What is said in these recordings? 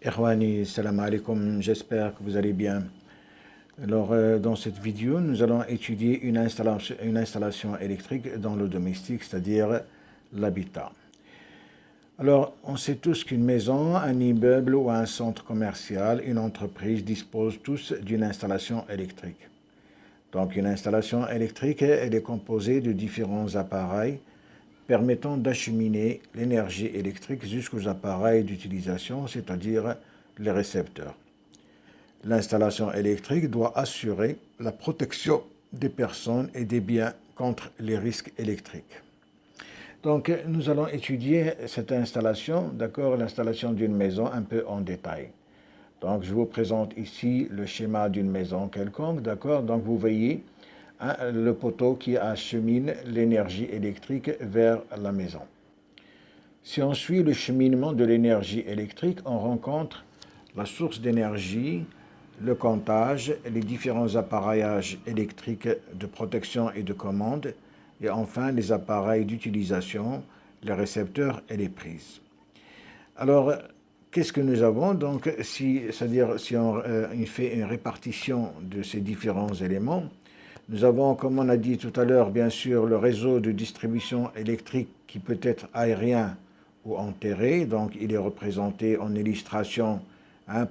Irwani, salam alaikum, j'espère que vous allez bien. Alors, dans cette vidéo, nous allons étudier une installation électrique dans le domestique, c'est-à-dire l'habitat. Alors, on sait tous qu'une maison, un immeuble ou un centre commercial, une entreprise disposent tous d'une installation électrique. Donc, une installation électrique, elle est composée de différents appareils permettant d'acheminer l'énergie électrique jusqu'aux appareils d'utilisation, c'est-à-dire les récepteurs. L'installation électrique doit assurer la protection des personnes et des biens contre les risques électriques. Donc, nous allons étudier cette installation, d'accord, l'installation d'une maison un peu en détail. Donc, je vous présente ici le schéma d'une maison quelconque, d'accord. Donc, vous voyez le poteau qui achemine l'énergie électrique vers la maison. Si on suit le cheminement de l'énergie électrique, on rencontre la source d'énergie, le comptage, les différents appareillages électriques de protection et de commande, et enfin les appareils d'utilisation, les récepteurs et les prises. Alors, qu'est-ce que nous avons? Donc, c'est-à-dire si on fait une répartition de ces différents éléments, nous avons, comme on a dit tout à l'heure, bien sûr, le réseau de distribution électrique qui peut être aérien ou enterré. Donc, il est représenté en illustration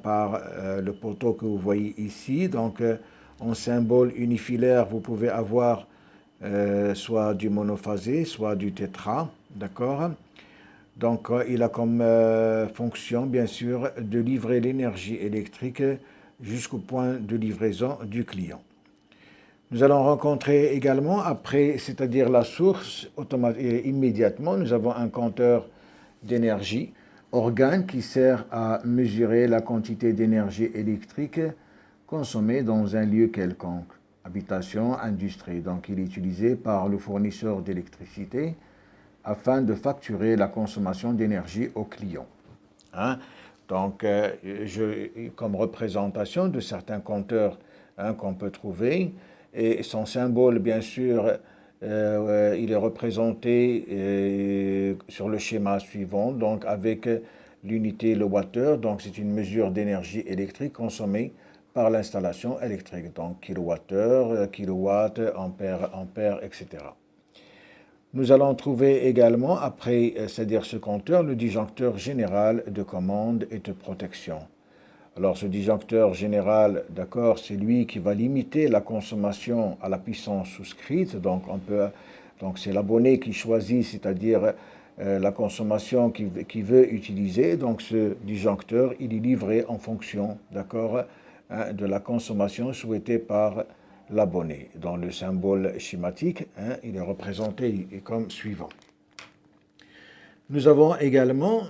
par le poteau que vous voyez ici. Donc, en symbole unifilaire, vous pouvez avoir soit du monophasé, soit du tétra, d'accord? Donc, il a comme fonction, bien sûr, de livrer l'énergie électrique jusqu'au point de livraison du client. Nous allons rencontrer également, après, c'est-à-dire la source, immédiatement, nous avons un compteur d'énergie, organe qui sert à mesurer la quantité d'énergie électrique consommée dans un lieu quelconque, habitation, industrie. Donc, il est utilisé par le fournisseur d'électricité afin de facturer la consommation d'énergie au client. Donc, comme représentation de certains compteurs qu'on peut trouver, et son symbole, bien sûr, il est représenté sur le schéma suivant, donc avec l'unité le wattheure, donc c'est une mesure d'énergie électrique consommée par l'installation électrique, donc kilowattheure, kilowatt, ampère, etc. Nous allons trouver également, après, c'est-à-dire ce compteur, le disjoncteur général de commande et de protection. Alors, ce disjoncteur général, d'accord, c'est lui qui va limiter la consommation à la puissance souscrite. Donc, c'est l'abonné qui choisit, c'est-à-dire la consommation qu'il veut utiliser. Donc, ce disjoncteur, il est livré en fonction, d'accord, de la consommation souhaitée par l'abonné. Dans le symbole schématique, il est représenté comme suivant. Nous avons également,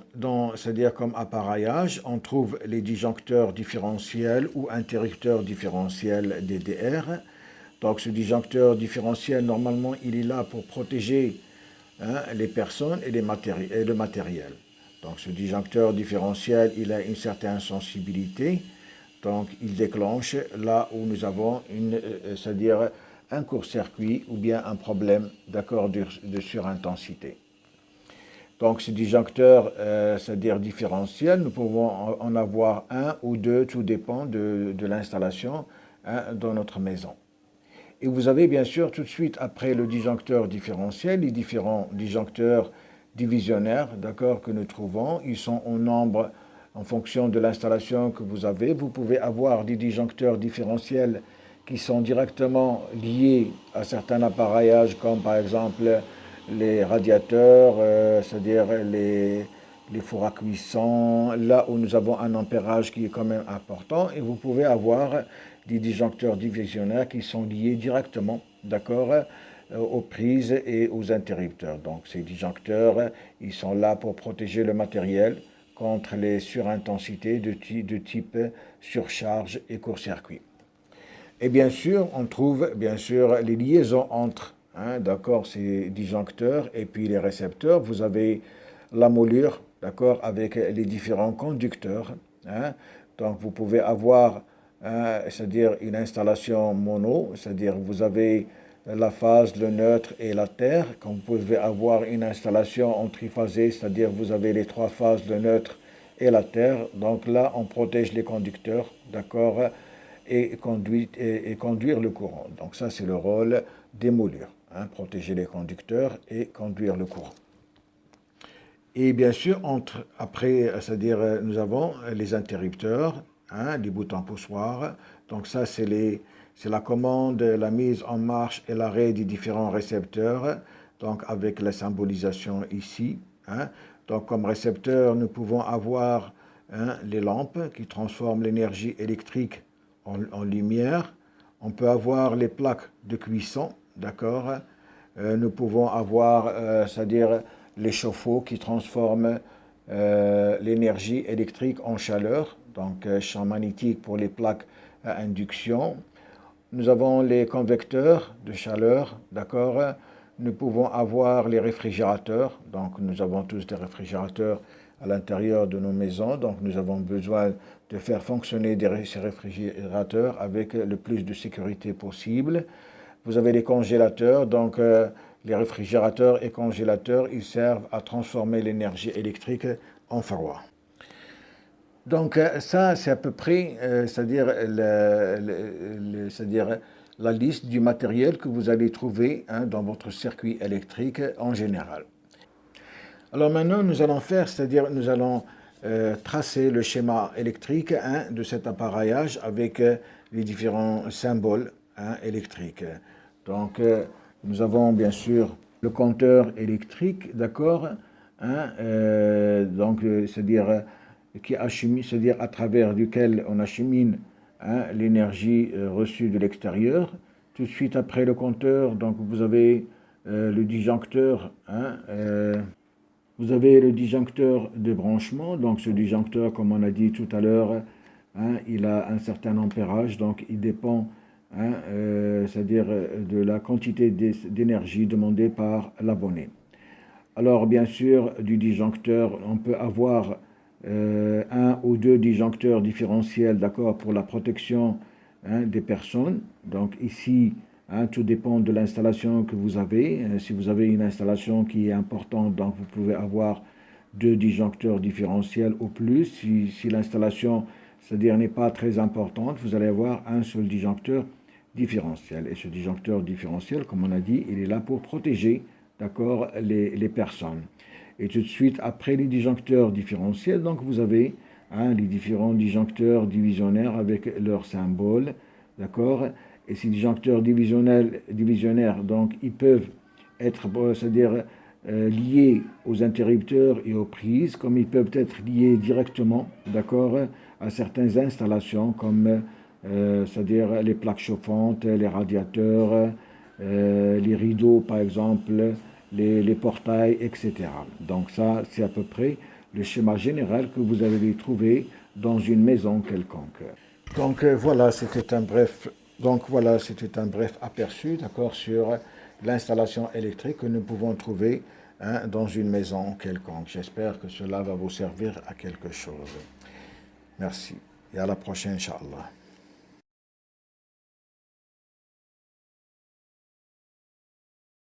c'est-à-dire comme appareillage, on trouve les disjoncteurs différentiels ou interrupteurs différentiels DDR. Donc ce disjoncteur différentiel, normalement, il est là pour protéger les personnes et le matériel. Donc ce disjoncteur différentiel, il a une certaine sensibilité. Donc il déclenche là où nous avons c'est-à-dire un court-circuit ou bien un problème d'accord de surintensité. Donc, ce disjoncteur, c'est-à-dire différentiel, nous pouvons en avoir un ou deux, tout dépend de l'installation dans notre maison. Et vous avez bien sûr tout de suite après le disjoncteur différentiel, les différents disjoncteurs divisionnaires, d'accord, que nous trouvons. Ils sont en nombre en fonction de l'installation que vous avez. Vous pouvez avoir des disjoncteurs différentiels qui sont directement liés à certains appareillages, comme par exemple les radiateurs, c'est-à-dire les fours à cuisson, là où nous avons un ampérage qui est quand même important, et vous pouvez avoir des disjoncteurs divisionnaires qui sont liés directement, d'accord, aux prises et aux interrupteurs. Donc ces disjoncteurs, ils sont là pour protéger le matériel contre les surintensités de type surcharge et court-circuit. Et bien sûr, on trouve bien sûr les liaisons entre d'accord, ces disjoncteurs et puis les récepteurs. Vous avez la moulure, d'accord, avec les différents conducteurs. Donc vous pouvez avoir, c'est-à-dire une installation mono, c'est-à-dire vous avez la phase, le neutre et la terre. Comme vous pouvez avoir une installation en triphasé, c'est-à-dire vous avez les trois phases, le neutre et la terre. Donc là, on protège les conducteurs, d'accord, et conduire le courant. Donc ça, c'est le rôle des moulures, hein, protéger les conducteurs et conduire le courant. Et bien sûr, après, c'est-à-dire, nous avons les interrupteurs, hein, les boutons poussoirs. Donc ça, c'est la commande, la mise en marche et l'arrêt des différents récepteurs, donc avec la symbolisation ici, hein. Donc comme récepteur, nous pouvons avoir, hein, les lampes qui transforment l'énergie électrique en lumière. On peut avoir les plaques de cuisson, d'accord. Nous pouvons avoir, c'est-à-dire les chauffe-eau qui transforment l'énergie électrique en chaleur, donc champ magnétique pour les plaques à induction. Nous avons les convecteurs de chaleur, d'accord. Nous pouvons avoir les réfrigérateurs, donc nous avons tous des réfrigérateurs à l'intérieur de nos maisons, donc nous avons besoin de faire fonctionner ces réfrigérateurs avec le plus de sécurité possible. Vous avez les congélateurs, donc les réfrigérateurs et congélateurs, ils servent à transformer l'énergie électrique en froid. Donc ça, c'est à peu près, c'est-à-dire la liste du matériel que vous allez trouver, hein, dans votre circuit électrique en général. Alors maintenant, nous allons faire, c'est-à-dire nous allons tracer le schéma électrique, hein, de cet appareillage avec les différents symboles, hein, électriques. Donc nous avons bien sûr le compteur électrique, d'accord, hein, donc c'est-à-dire c'est-à-dire à travers duquel on achemine, hein, l'énergie reçue de l'extérieur. Tout de suite après le compteur, donc vous avez le disjoncteur, hein, vous avez le disjoncteur de branchement. Donc ce disjoncteur, comme on a dit tout à l'heure, hein, il a un certain ampérage, donc il dépend, hein, c'est-à-dire de la quantité d'énergie demandée par l'abonné. Alors bien sûr, du disjoncteur, on peut avoir un ou deux disjoncteurs différentiels, d'accord, pour la protection, hein, des personnes. Donc ici, hein, tout dépend de l'installation que vous avez. Si vous avez une installation qui est importante, donc vous pouvez avoir deux disjoncteurs différentiels ou plus. Si l'installation, c'est-à-dire n'est pas très importante, vous allez avoir un seul disjoncteur différentiel. Et ce disjoncteur différentiel, comme on a dit, il est là pour protéger, d'accord, les personnes. Et tout de suite, après les disjoncteurs différentiels, donc vous avez, hein, les différents disjoncteurs divisionnaires avec leurs symboles, d'accord. Et ces disjoncteurs divisionnaires, donc ils peuvent être, c'est-à-dire liés aux interrupteurs et aux prises, comme ils peuvent être liés directement, d'accord, à certaines installations, comme c'est-à-dire les plaques chauffantes, les radiateurs, les rideaux par exemple, les portails, etc. Donc ça, c'est à peu près le schéma général que vous allez trouver dans une maison quelconque. Donc voilà, c'était un bref aperçu, d'accord, sur l'installation électrique que nous pouvons trouver, hein, dans une maison quelconque. J'espère que cela va vous servir à quelque chose. Merci et à la prochaine, Inch'Allah.